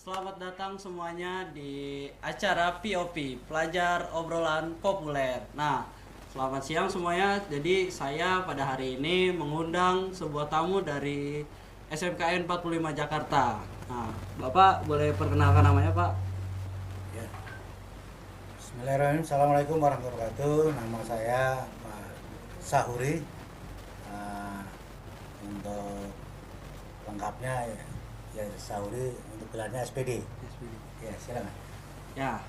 Selamat datang semuanya di acara POP, Pelajar Obrolan Populer. Nah, selamat siang semuanya. Jadi saya pada hari ini mengundang sebuah tamu dari SMKN 45 Jakarta. Nah, Bapak boleh perkenalkan namanya, Pak? Ya. Bismillahirrahmanirrahim. Assalamualaikum warahmatullahi wabarakatuh. Nama saya Pak Sahuri. Untuk lengkapnya ya Sahuri, untuk gelarnya SPD. Ya, silakan. Ya.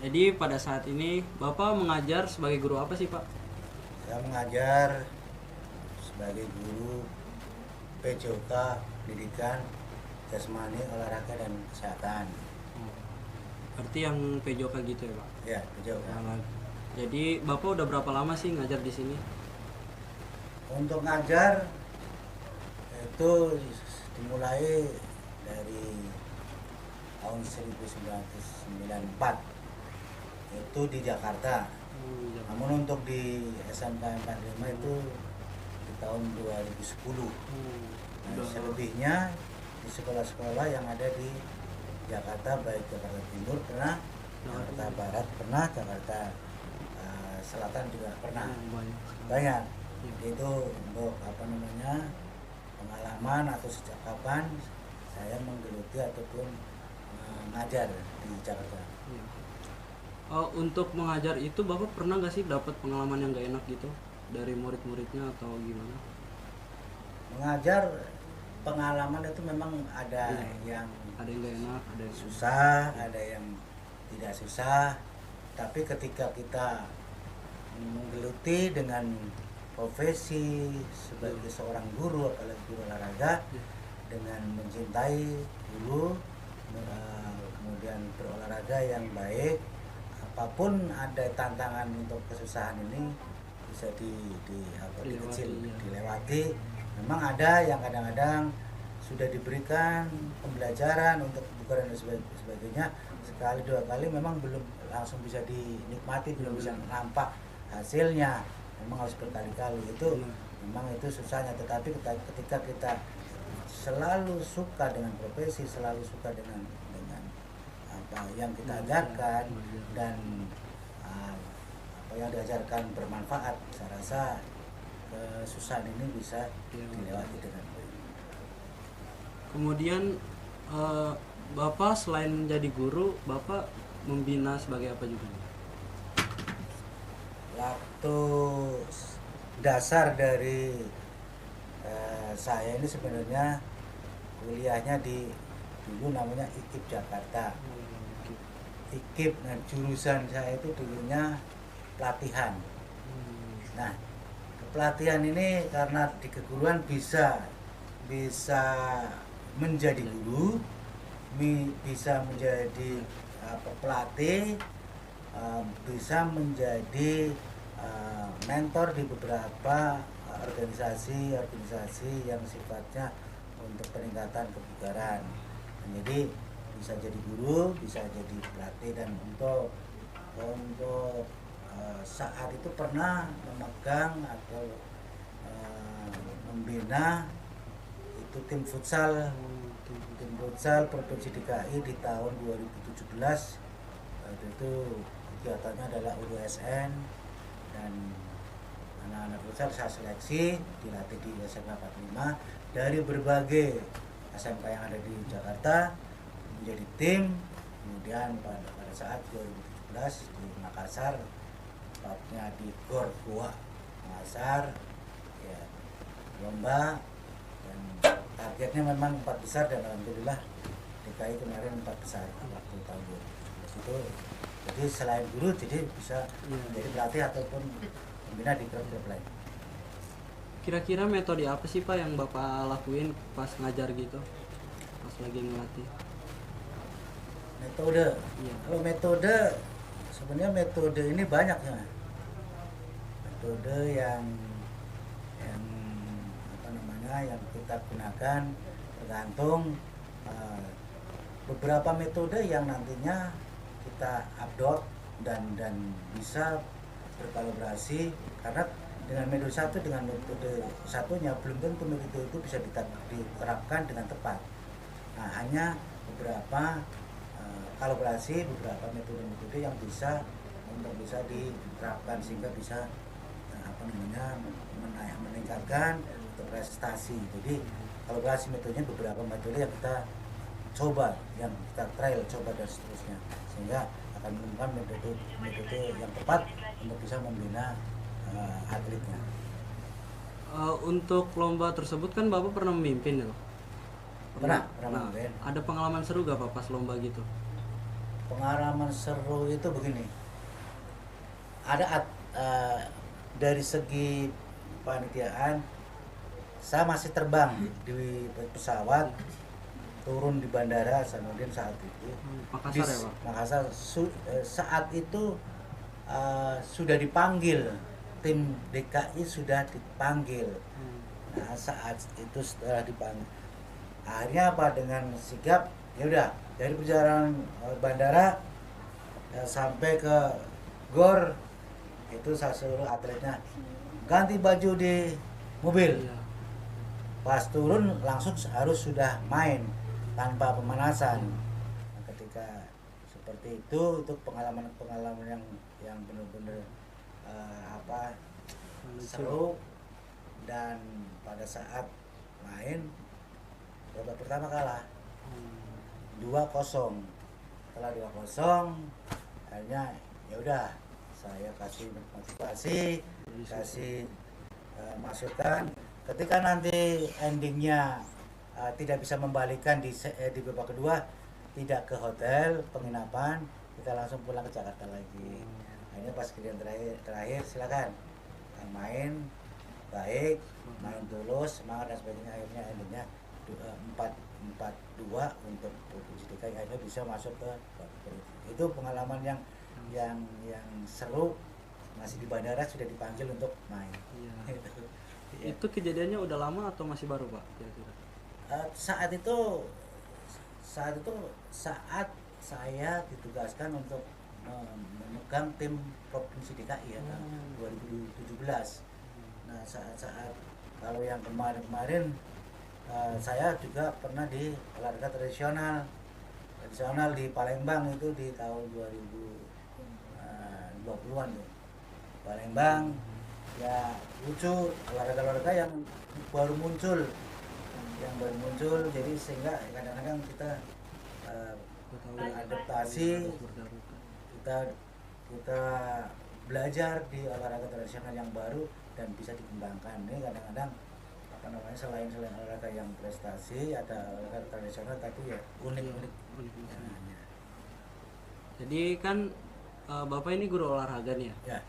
Jadi pada saat ini Bapak mengajar sebagai guru apa sih, Pak? Saya mengajar sebagai guru PJOK Pendidikan Jasmani, Olahraga dan Kesehatan. Berarti yang PJOK gitu ya, Pak? Ya, PJOK. Jadi Bapak udah berapa lama sih ngajar di sini? Untuk ngajar itu dimulai dari tahun 1994 itu di Jakarta. Namun untuk di SMK 45 itu di tahun 2010. Nah, selebihnya di sekolah-sekolah yang ada di Jakarta, baik Jakarta Timur pernah, Jakarta Barat pernah, Jakarta Selatan juga pernah. Banyak. Itu untuk pengalaman atau sejak kapan saya menggeluti ataupun mengajar di Jakarta. Untuk mengajar itu Bapak pernah nggak sih dapat pengalaman yang gak enak gitu dari murid-muridnya atau gimana? Mengajar pengalaman itu memang ada yang gak enak, ada yang susah, ada yang tidak susah. Tapi ketika kita menggeluti dengan profesi sebagai seorang guru, apalagi guru olahraga, dengan mencintai guru, kemudian berolahraga yang baik, apapun ada tantangan untuk kesusahan ini bisa dilewati. Memang ada yang kadang-kadang sudah diberikan pembelajaran untuk buku dan sebagainya, sekali dua kali memang belum langsung bisa dinikmati, belum bisa nampak hasilnya. Memang harus berkali-kali, itu memang itu susahnya. Tetapi ketika kita selalu suka dengan profesi, selalu suka dengan apa yang kita ajarkan, dan apa yang diajarkan bermanfaat, saya rasa kesusahan ini bisa dilewati dengan baik. Kemudian Bapak selain menjadi guru, Bapak membina sebagai apa juga? Waktu dasar dari saya ini sebenarnya kuliahnya dulu namanya IKIP Jakarta. IKIP, nah jurusan saya itu dulunya pelatihan. Nah, pelatihan ini karena di keguruan bisa menjadi guru, bisa menjadi pelatih, bisa menjadi mentor di beberapa organisasi yang sifatnya untuk peningkatan kebugaran. Jadi bisa jadi guru, bisa jadi pelatih, dan untuk saat itu pernah memegang atau membina itu tim futsal Provinsi DKI di tahun 2017. Itu kegiatannya adalah USN, dan anak-anak futsal saya seleksi dilatih di SMK 45 dari berbagai SMK yang ada di Jakarta, menjadi tim Kemudian pada saat 2017 di Makassar, tepatnya di Gor Goa Makassar, ya lomba, dan targetnya memang 4 besar, dan alhamdulillah DKI kemarin 4 besar waktu tahun 2017 itu. Jadi selain guru, jadi bisa menjadi pelatih ataupun pembina di klub-klub lain. Kira-kira metode apa sih Pak yang Bapak lakuin pas ngajar gitu? Pas lagi ngelatih? Metode, Iya. kalau metode sebenarnya metode ini banyak ya. Metode yang apa namanya, yang kita gunakan tergantung beberapa metode yang nantinya kita upload dan bisa berkolaborasi, karena dengan metode satu dengan metode satunya belum tentu metode itu bisa diterapkan dengan tepat. Nah, hanya beberapa kolaborasi, beberapa metode-metode yang bisa diterapkan sehingga bisa apa namanya, meningkatkan untuk prestasi. Jadi kolaborasi metodenya beberapa metode yang kita coba, yang kita trial, coba dan seterusnya, sehingga akan menemukan metode yang tepat untuk bisa membina atletnya. Untuk lomba tersebut kan Bapak pernah memimpin ya? Pernah Nah, memimpin. ada pengalaman seru gak Pak pas lomba gitu? Pengalaman seru itu begini, ada dari segi panitiaan, saya masih terbang di pesawat, turun di bandara Hasanuddin saat itu. Makassar ya Pak? Makassar saat itu sudah dipanggil, tim DKI sudah dipanggil. Nah, saat itu setelah dipanggil, akhirnya apa, dengan sigap, ya udah dari perjalanan bandara sampai ke GOR itu saya suruh atletnya ganti baju di mobil. Iya. Pas turun langsung harus sudah main tanpa pemanasan. Nah, ketika seperti itu pengalaman yang benar-benar seru. Dan pada saat main, babak pertama kalah 2-0. Setelah 2-0, akhirnya ya udah, saya kasih motivasi, kasih masukan. Ketika nanti endingnya tidak bisa membalikan di babak kedua, tidak ke hotel penginapan, kita langsung pulang ke Jakarta lagi. Akhirnya pas kejadian terakhir silakan main baik, main tulus, semangat dan sebagainya. Akhirnya endingnya 4-2 untuk Provinsi DKI, akhirnya bisa masuk ke itu pengalaman yang seru. Masih di bandara sudah dipanggil untuk main. Iya. Ya. Itu kejadiannya udah lama atau masih baru Pak kira-kira? Saat itu saat saya ditugaskan untuk memegang tim Provinsi DKI ya, tahun 2017. Nah, saat kalau yang kemarin saya juga pernah di olahraga tradisional di Palembang, itu di tahun 2020-an tuh. Palembang ya, lucu, olahraga yang baru muncul, jadi sehingga kadang-kadang kita beradaptasi, kita belajar di olahraga tradisional yang baru dan bisa dikembangkan. Ini kadang-kadang apa namanya, selain olahraga yang prestasi, ada olahraga tradisional tapi ya unik. Ya. Jadi kan Bapak ini guru olahraga nih ya. Ya.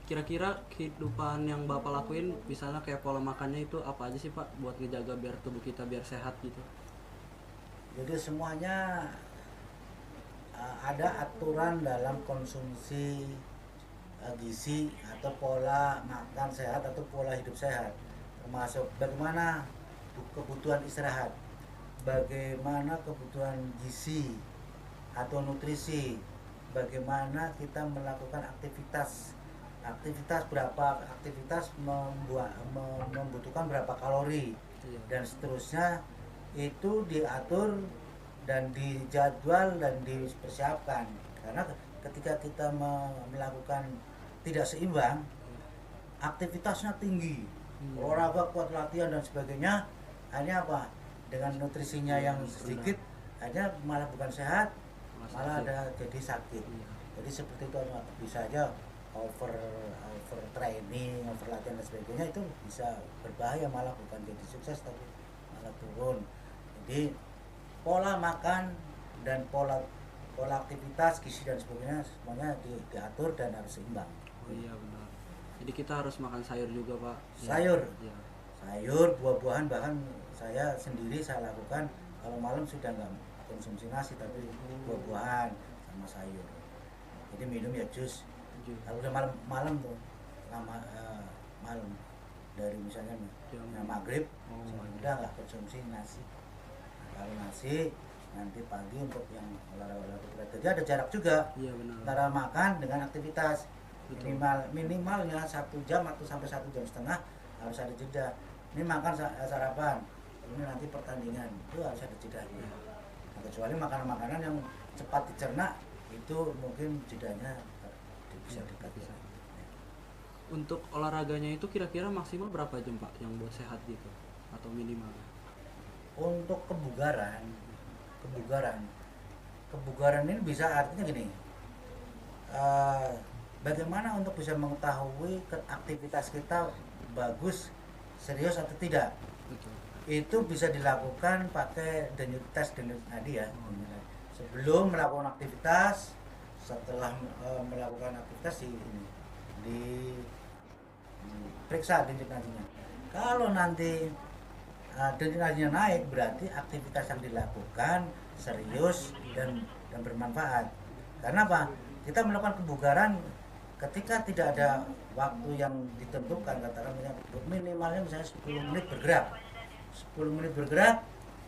Kira-kira kehidupan yang Bapak lakuin, misalnya kayak pola makannya itu apa aja sih Pak buat ngejaga biar tubuh kita biar sehat gitu? Jadi semuanya ada aturan dalam konsumsi gizi atau pola makan sehat atau pola hidup sehat, termasuk bagaimana kebutuhan istirahat, bagaimana kebutuhan gizi atau nutrisi, bagaimana kita melakukan aktivitas berapa aktivitas membutuhkan berapa kalori, dan seterusnya. Itu diatur dan dijadwal dan dipersiapkan, karena ketika kita melakukan tidak seimbang, aktivitasnya tinggi, olahraga kuat, latihan dan sebagainya, hanya apa, dengan nutrisinya yang sedikit, hanya malah bukan sehat, malah ada jadi sakit. Iya. Jadi seperti itu bisa aja over training, over latihan dan sebagainya, itu bisa berbahaya, malah bukan jadi sukses tapi malah turun. Jadi pola makan dan pola aktivitas, gizi dan sebagainya semuanya diatur dan harus seimbang. Oh iya benar. Jadi kita harus makan sayur juga Pak. Sayur, Ya. sayur, buah-buahan, bahkan saya sendiri saya lakukan kalau malam sudah nggak konsumsi nasi tapi buah-buahan sama sayur. Jadi minum ya jus. Kalau udah malam tuh malam dari misalnya maghrib udah nggak konsumsi nasi. Nah, kalau nasi nanti pagi untuk yang olahraga berat. Jadi ada jarak juga antara makan dengan aktivitas. Minimalnya 1 jam atau sampai 1 jam setengah harus ada jeda. Ini makan sarapan, ini nanti pertandingan, itu harus ada jedanya. Nah, kecuali makanan-makanan yang cepat dicerna itu mungkin jedanya bisa dekat. Untuk olahraganya itu kira-kira maksimal berapa jam Pak yang buat sehat gitu atau minimal? Untuk kebugaran ini bisa artinya gini, bagaimana untuk bisa mengetahui aktivitas kita bagus, serius atau tidak. Betul. Itu bisa dilakukan pakai denyut test tadi ya. Sebelum melakukan aktivitas, setelah melakukan aktivitas diperiksa denyut nadinya. Kalau nanti denyut nadinya naik, berarti aktivitas yang dilakukan serius dan bermanfaat. Karena apa? Kita melakukan kebugaran ketika tidak ada waktu yang ditentukan, katakan minimalnya misalnya 10 menit bergerak. 10 menit bergerak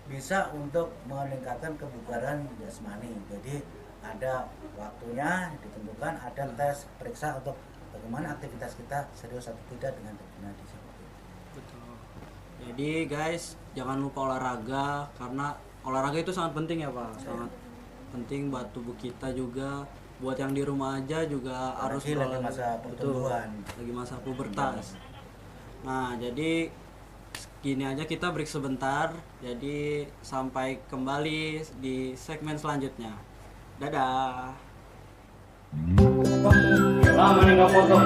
bisa untuk meningkatkan kebugaran jasmani. Jadi ada waktunya ditentukan, ada tes periksa untuk bagaimana aktivitas kita serius atau tidak dengan nadi seperti itu. Betul. Jadi guys, jangan lupa olahraga karena olahraga itu sangat penting ya Pak. Sangat penting buat tubuh kita juga. Buat yang di rumah aja juga harus lagi masa pertumbuhan. Lagi masa pubertas. Nah, jadi gini aja, kita break sebentar. Jadi sampai kembali di segmen selanjutnya. Dadah. Lama nih nggak foto.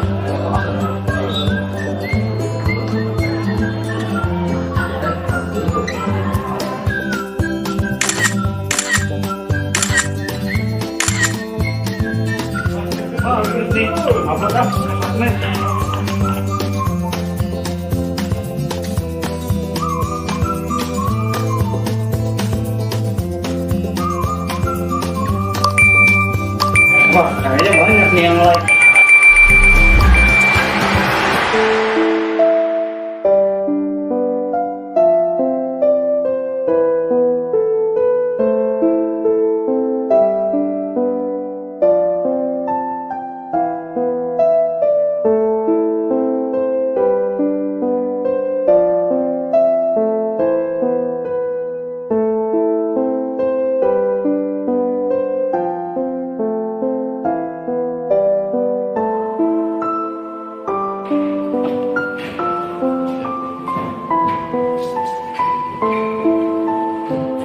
Apa dah? Wah, kayaknya banyak nih yang like.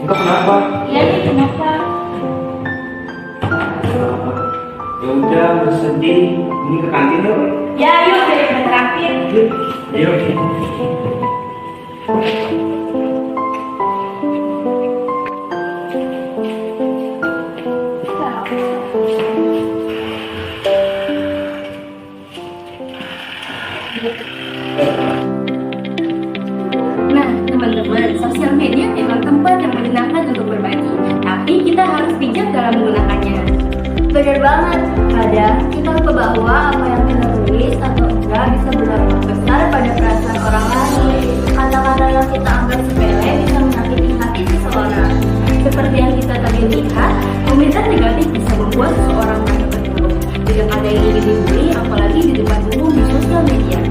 Enggak kenapa? Iya nih, kenapa? Ya udah, bersedih. Ini ke kantin yuk. Ya yuk, dari terakhir. Ayo. Nah, teman-teman, sosial media memang tempat yang menyenangkan untuk berbagi, tapi kita harus bijak dalam menggunakannya. Benar banget, kadang kita lupa bahwa apa yang kita tulis atau enggak bisa berdampak besar pada perasaan orang lain. Kata-kata yang kita anggap sepele bisa menyakiti hati seseorang. Seperti yang kita tadi lihat, komentar negatif bisa membuat seseorang merasa terpuruk. Tidak ada yang ingin dibully, apalagi di depan umum di sosial media.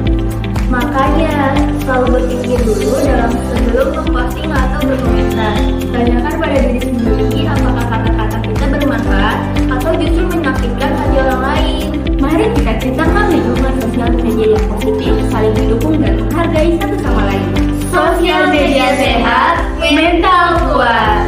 Makanya, selalu berpikir dulu dalam sebelum memposting atau berkomentar. Tanyakan pada diri sendiri apakah kata-kata kita bermanfaat atau justru menyakitkan hati orang lain. Mari kita ciptakan lingkungan sosial media yang positif, saling mendukung dan menghargai satu sama lain. Sosial media sehat, mental kuat.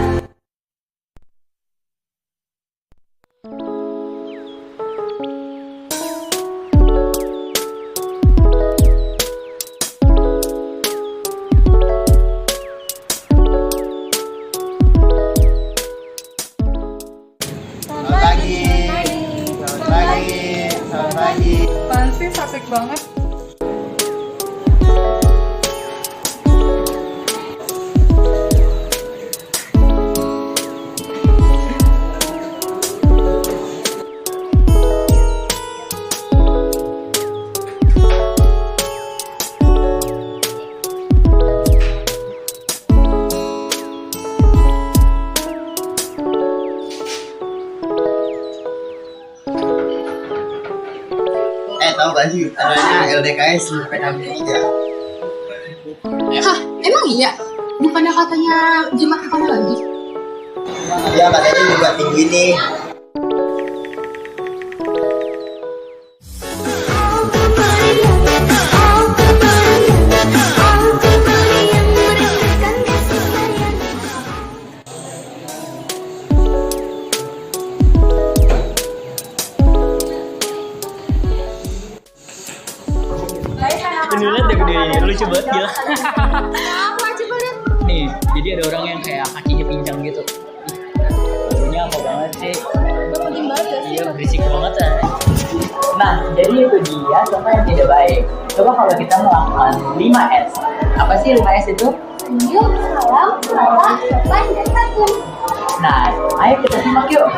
kan sih adanya LDKS PKB 3. Hah, emang iya? Bukannya katanya jimat kamu lagi? Dia katanya juga tinggi nih. Beneran deh gede, lucu banget gila. Nih, jadi ada orang yang kayak kakinya pincang gitu. Baunya apa banget sih? Iya, berisik banget ya. Nah, jadi itu dia contoh yang tidak baik. Coba kalau kita melakukan 5S. Apa sih 5S itu? Senyum, salam, ramah, sopan, dan santun. Nah, ayo kita simak yuk.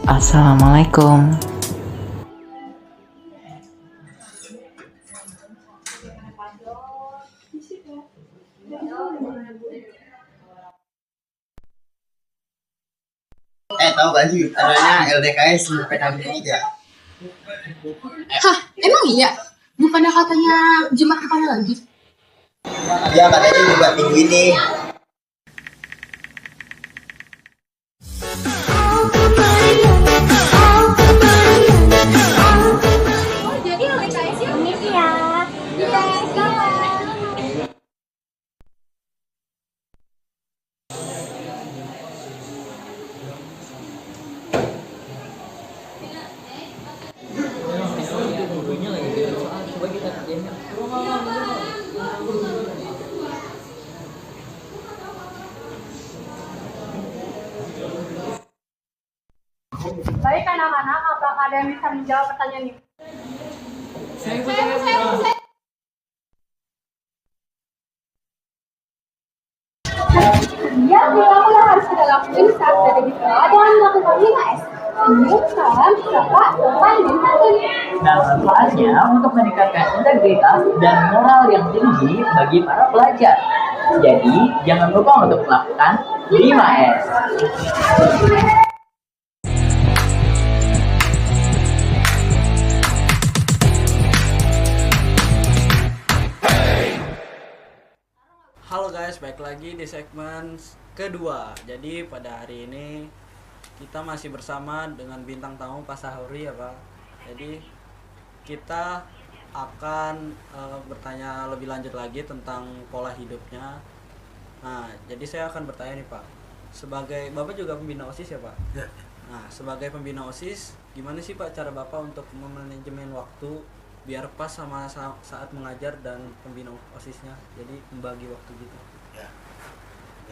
Assalamualaikum. Tahu kan sih adanya LDKS PKB 3. Hah, emang iya? Bukannya katanya jimat kamu lagi? Dia katanya juga tinggi nih. Jadi LDKS yuk. Ini ya. Kita kawan. Baik anak-anak, apakah ada yang bisa menjawab pertanyaan ini? Ya, perilaku yang harus kita lakuin saat berada di sekolah dengan melakukan 5S. Senyum, salam, sapa, sopan, dan santun. Nah, manfaatnya untuk meningkatkan integritas dan moral yang tinggi bagi para pelajar. Jadi, jangan lupa untuk melakukan 5S. Halo guys, balik lagi di segmen kedua. Jadi pada hari ini kita masih bersama dengan bintang tamu Pak Sahuri ya Pak. Jadi kita akan bertanya lebih lanjut lagi tentang pola hidupnya. Nah, jadi saya akan bertanya nih Pak. Sebagai Bapak juga pembina OSIS ya Pak? Ya. Nah, sebagai pembina OSIS, gimana sih Pak cara Bapak untuk memanajemen waktu biar pas sama saat mengajar dan pembina OSISnya, jadi membagi waktu gitu. Ya.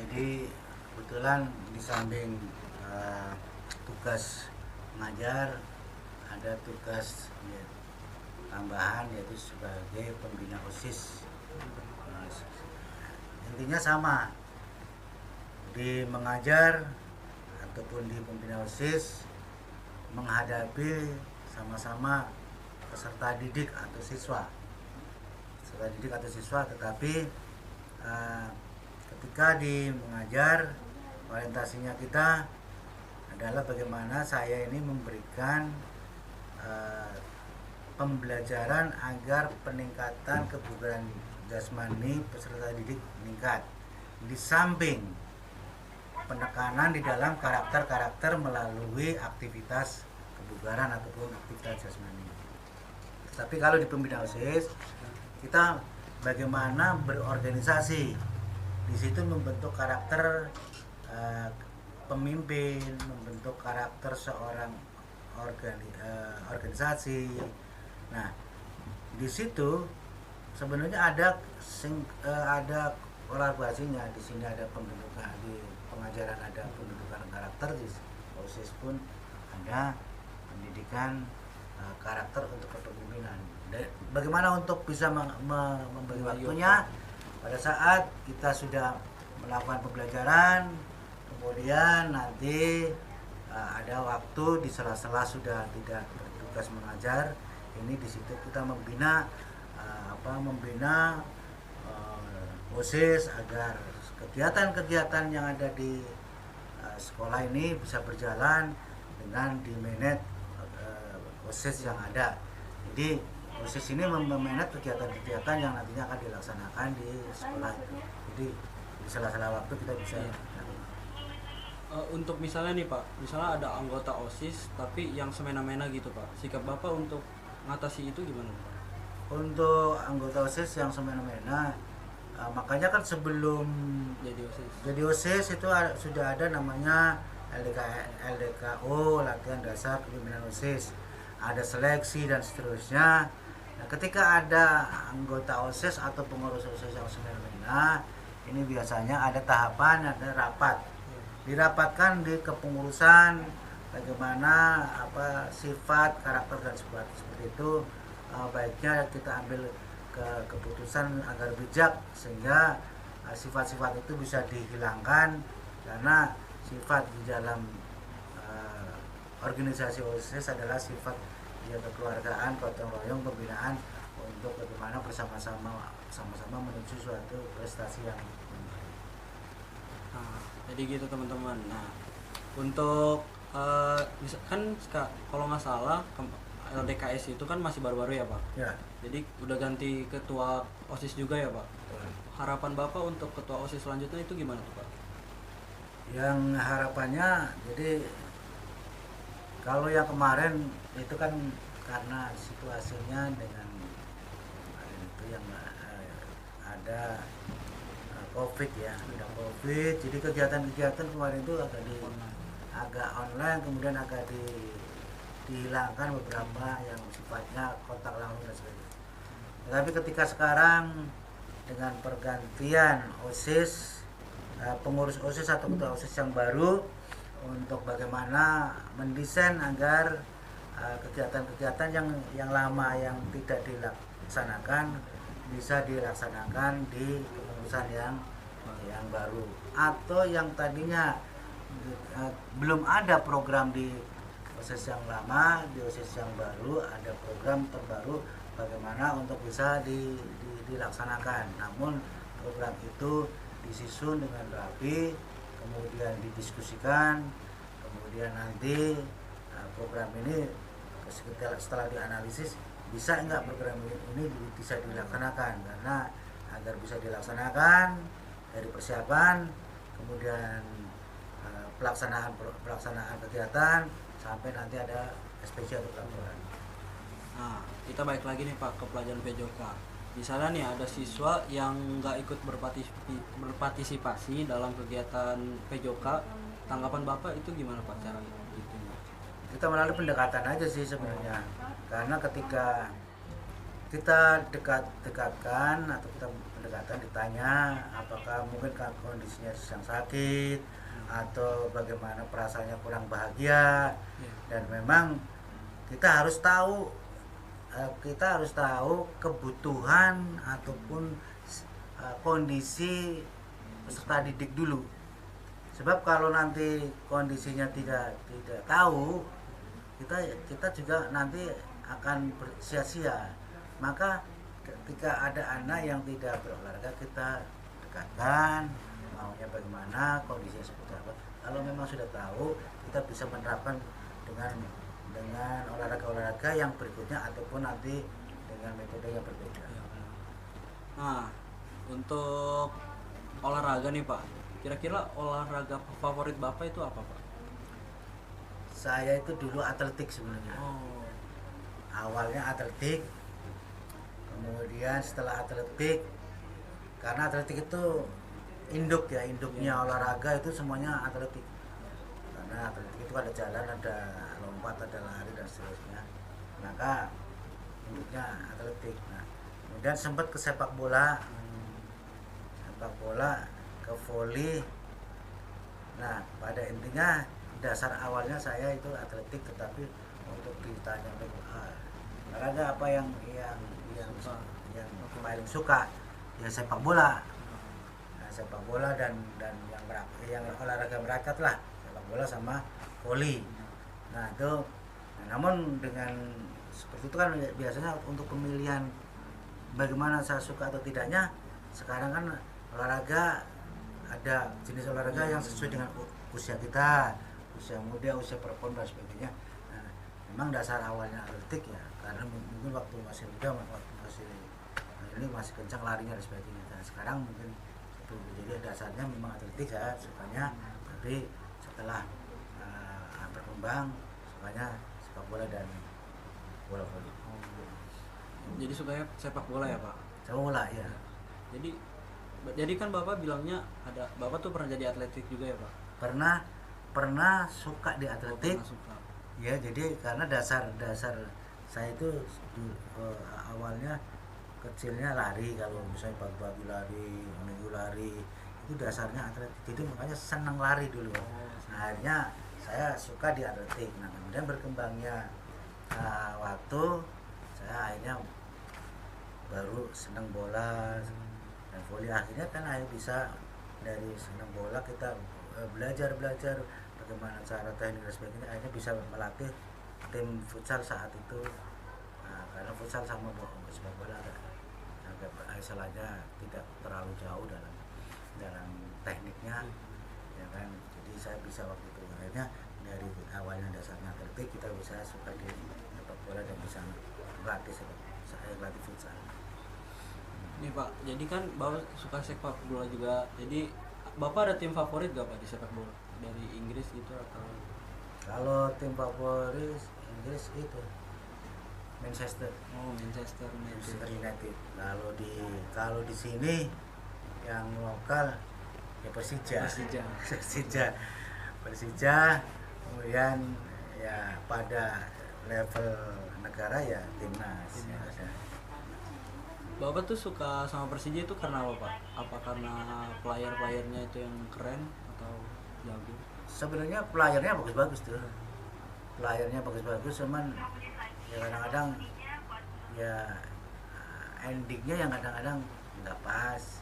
Jadi kebetulan di samping tugas mengajar ada tugas ya, tambahan yaitu sebagai pembina OSIS. Nah, intinya sama di mengajar ataupun di pembina OSIS menghadapi sama-sama peserta didik atau siswa, tetapi ketika di mengajar orientasinya kita adalah bagaimana saya ini memberikan pembelajaran agar peningkatan kebugaran jasmani peserta didik meningkat, di samping penekanan di dalam karakter-karakter melalui aktivitas kebugaran ataupun aktivitas jasmani. Tapi kalau di pembina OSIS kita bagaimana berorganisasi, di situ membentuk karakter pemimpin, membentuk karakter seorang organisasi. Nah, di situ sebenarnya ada kolaborasinya. Di sini ada pembentukan, di pengajaran ada pembentukan karakter, di OSIS pun ada pendidikan karakter untuk kepemimpinan. Bagaimana untuk bisa membagi waktunya pada saat kita sudah melakukan pembelajaran, kemudian nanti ada waktu di sela-sela sudah tidak bertugas mengajar, ini di situ kita membina OSIS agar kegiatan-kegiatan yang ada di sekolah ini bisa berjalan dengan dimanage OSIS yang ada. Jadi OSIS ini memanage kegiatan-kegiatan yang nantinya akan dilaksanakan di sekolah itu. Jadi di sela-sela waktu kita bisa Untuk misalnya nih Pak, misalnya ada anggota OSIS tapi yang semena-mena gitu Pak, sikap Bapak untuk mengatasi itu gimana Pak? untuk anggota OSIS yang semena-mena, makanya kan sebelum jadi OSIS itu sudah ada namanya LDKO, latihan dasar kepemimpinan OSIS, ada seleksi dan seterusnya. Nah, ketika ada anggota OSIS atau pengurus OSIS yang semena-mena, ini biasanya ada tahapan, ada rapat. Dirapatkan di kepengurusan bagaimana sifat, karakter dan seperti itu. Baiknya kita ambil keputusan agar bijak sehingga sifat-sifat itu bisa dihilangkan, karena sifat di dalam organisasi OSIS adalah sifat kekeluargaan, gotong royong, pembinaan untuk bagaimana bersama-sama menuju suatu prestasi yang Jadi gitu teman-teman. Nah, untuk kan kalau nggak salah LDKS itu kan masih baru-baru ya Pak. ya. Jadi udah ganti ketua OSIS juga ya Pak. Harapan Bapak untuk ketua OSIS selanjutnya itu gimana tuh Pak? Yang harapannya, jadi kalau yang kemarin itu kan karena situasinya dengan itu yang ada COVID ya, ada COVID, jadi kegiatan-kegiatan kemarin itu agak online, kemudian agak dihilangkan beberapa yang sifatnya kontak langsung dan sebagainya. Tapi ketika sekarang dengan pergantian OSIS, pengurus OSIS atau ketua OSIS yang baru, untuk bagaimana mendesain agar kegiatan-kegiatan yang lama yang tidak dilaksanakan bisa dilaksanakan di kepengurusan yang baru, atau yang tadinya belum ada program di OSIS yang lama, di OSIS yang baru ada program terbaru bagaimana untuk bisa dilaksanakan. Namun program itu disusun dengan rapi, kemudian didiskusikan, kemudian nanti program ini setelah dianalisis bisa enggak program ini bisa dilaksanakan, karena agar bisa dilaksanakan dari persiapan, kemudian pelaksanaan kegiatan sampai nanti ada SPC atau pelaporan. Nah, kita balik lagi nih Pak ke pelajaran PJOK. Misalnya nih ada siswa yang nggak ikut berpartisipasi dalam kegiatan PJOK, tanggapan Bapak itu gimana Pak cara gitu? Kita melalui pendekatan aja sih sebenarnya, karena ketika kita dekatkan atau kita pendekatan, ditanya apakah mungkin kondisinya sedang sakit atau bagaimana perasaannya kurang bahagia, dan memang kita harus tahu kebutuhan ataupun kondisi peserta didik dulu. Sebab kalau nanti kondisinya tidak tahu, kita juga nanti akan sia-sia. Maka ketika ada anak yang tidak berolahraga, kita dekatkan maunya bagaimana, kondisinya seperti apa. Kalau memang sudah tahu, kita bisa menerapkan dengan olahraga yang berikutnya ataupun nanti dengan metode yang berbeda. Nah, untuk olahraga nih Pak, kira-kira olahraga favorit Bapak itu apa Pak? Saya itu dulu atletik sebenarnya. Awalnya atletik, kemudian setelah atletik, karena atletik itu induknya olahraga itu semuanya atletik. Karena atletik itu ada jalan, ada lompat, ada lari dan seterusnya. Maka induknya atletik. Nah, kemudian sempat ke sepak bola, ke voli. Nah, pada intinya dasar awalnya saya itu atletik, tetapi untuk ditanya olahraga apa yang paling suka, ya sepak bola. Nah, sepak bola dan yang olahraga berakat lah, sepak bola sama voli. Nah itu, namun dengan seperti itu kan biasanya untuk pemilihan bagaimana saya suka atau tidaknya, sekarang kan olahraga ada jenis olahraga yang sesuai dengan usia kita, usia muda, usia perempuan dan sebagainya. Nah, memang dasar awalnya atletik ya, karena mungkin waktu masih muda, waktu masih kencang larinya dan sebagainya. Dan sekarang mungkin itu, jadi dasarnya memang atletik saya sukanya, tapi setelah berkembang sukanya sepak bola dan bola voli. Jadi sukanya sepak bola ya Pak? Sepak bola ya. Jadi kan Bapak bilangnya Bapak tuh pernah jadi atletik juga ya Pak? Pernah suka di atletik. Pernah suka. Ya, jadi karena dasar saya itu awalnya kecilnya lari, kalau misalnya pagi-pagi lari, minggu lari, itu dasarnya atletik. Jadi makanya senang lari dulu. Nah, akhirnya saya suka di atletik. Nah, kemudian berkembangnya waktu, saya akhirnya baru senang bola dan voli. Akhirnya kan bisa dari senang bola kita belajar bagaimana cara teknik dan sebagainya, akhirnya bisa melatih tim futsal saat itu. Nah, karena futsal sama sepak bola agak istilahnya tidak terlalu jauh dalam tekniknya, ya kan. Jadi saya bisa waktu itu, akhirnya dari awalnya dasarnya atletik kita bisa suka di sepak bola dan bisa melatih futsal. Nih Pak, jadi kan Bapak suka sepak bola juga, jadi Bapak ada tim favorit gak Pak di sepak bola? Dari Inggris gitu atau? Kalau tim favorit Inggris itu Manchester United. Kalau di sini yang lokal ya Persija. Kemudian ya pada level negara ya timnas. Ya, ada. Bapak tuh suka sama Persija itu karena apa Pak? Apa karena player-playernya itu yang keren atau jago? Sebenarnya playernya bagus-bagus tuh. Cuman ya kadang-kadang ya endingnya yang kadang-kadang nggak pas.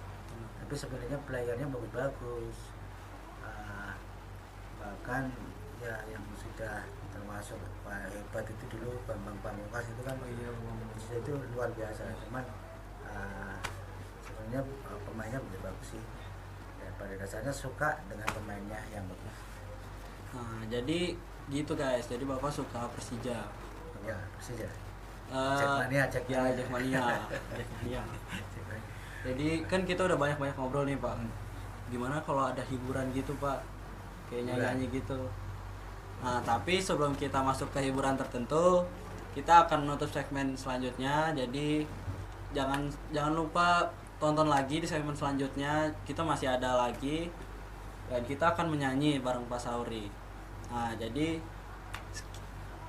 Tapi sebenarnya playernya bagus-bagus. Bahkan ya yang sudah termasuk hebat itu dulu Bambang Pamungkas itu kan, itu luar biasa. Cuman sebenarnya pemainnya bagus sih. Ya, pada dasarnya suka dengan pemainnya yang bagus. Nah, jadi gitu guys. Jadi Bapak suka Persija. Ya, Persija. Jackmania. Jadi kan kita udah banyak ngobrol nih Pak. Gimana kalau ada hiburan gitu Pak? Kayak nyanyi gitu. Nah, tapi sebelum kita masuk ke hiburan tertentu, kita akan menutup segmen selanjutnya. Jadi jangan lupa tonton lagi di segmen selanjutnya. Kita masih ada lagi dan kita akan menyanyi bareng Pak Sauri. Nah, jadi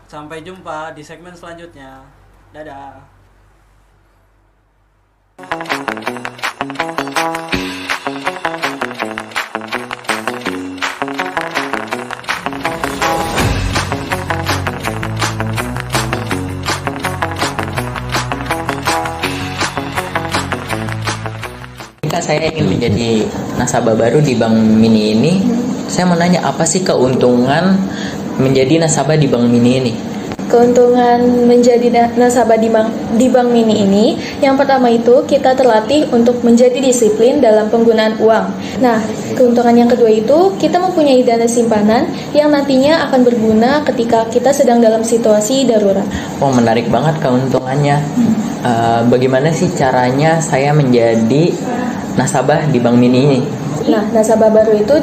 sampai jumpa di segmen selanjutnya. Dadah. Ketika saya ingin menjadi nasabah baru di Bank Mini ini, saya mau nanya apa sih keuntungan menjadi nasabah di Bank Mini ini? Keuntungan menjadi nasabah di Bank Mini ini, yang pertama itu kita terlatih untuk menjadi disiplin dalam penggunaan uang. Nah, keuntungan yang kedua itu kita mempunyai dana simpanan yang nantinya akan berguna ketika kita sedang dalam situasi darurat. Oh, menarik banget keuntungannya. Bagaimana sih caranya saya menjadi nasabah di Bank Mini ini? Nah, nasabah baru itu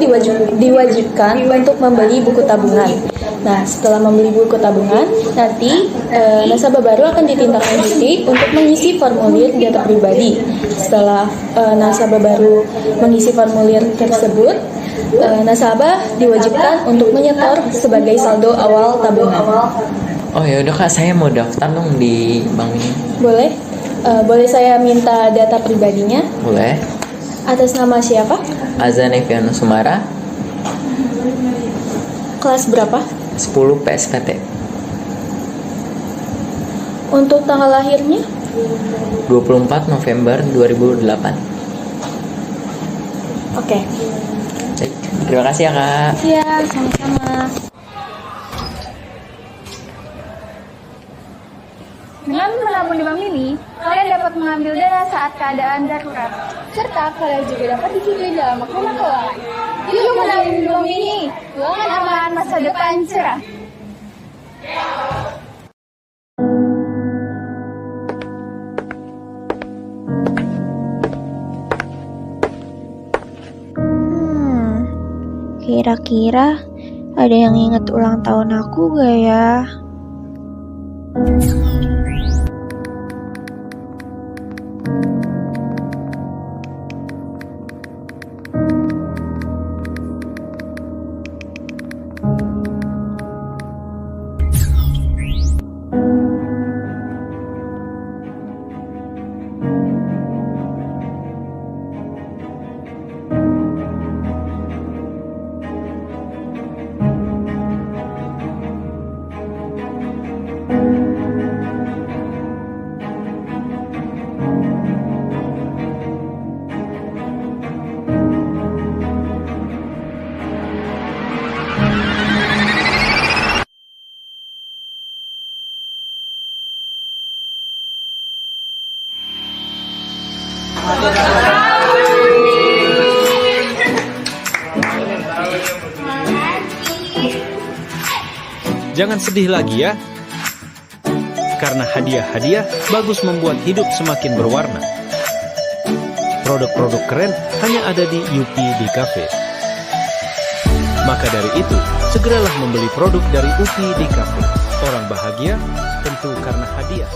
diwajibkan untuk membeli buku tabungan. Nah, setelah membeli buku tabungan, nanti nasabah baru akan ditindaklanjuti untuk mengisi formulir data pribadi. Setelah nasabah baru mengisi formulir tersebut, nasabah diwajibkan untuk menyetor sebagai saldo awal tabungan. Oh ya udah Kak, saya mau daftar dong di bank ini. Boleh? Boleh saya minta data pribadinya? Boleh. Atas nama siapa? Azan Eviano Sumara, Kelas berapa? 10 PSKT. Untuk tanggal lahirnya? 24 November 2008. Oke. Baik, terima kasih ya Kak. Iya, sama-sama. Dengan menabung di bank ini, kalian dapat mengambil dana saat keadaan darurat. Serta kalian juga dapat dibimbing dalam makanan keuangan. Yuk menabung di bank ini, keuangan aman, masa depan cerah. Kira-kira ada yang inget ulang tahun aku gak ya? Jangan sedih lagi ya, karena hadiah-hadiah bagus membuat hidup semakin berwarna. Produk-produk keren hanya ada di UPD Cafe. Maka dari itu, segeralah membeli produk dari UPD Cafe. Orang bahagia tentu karena hadiah.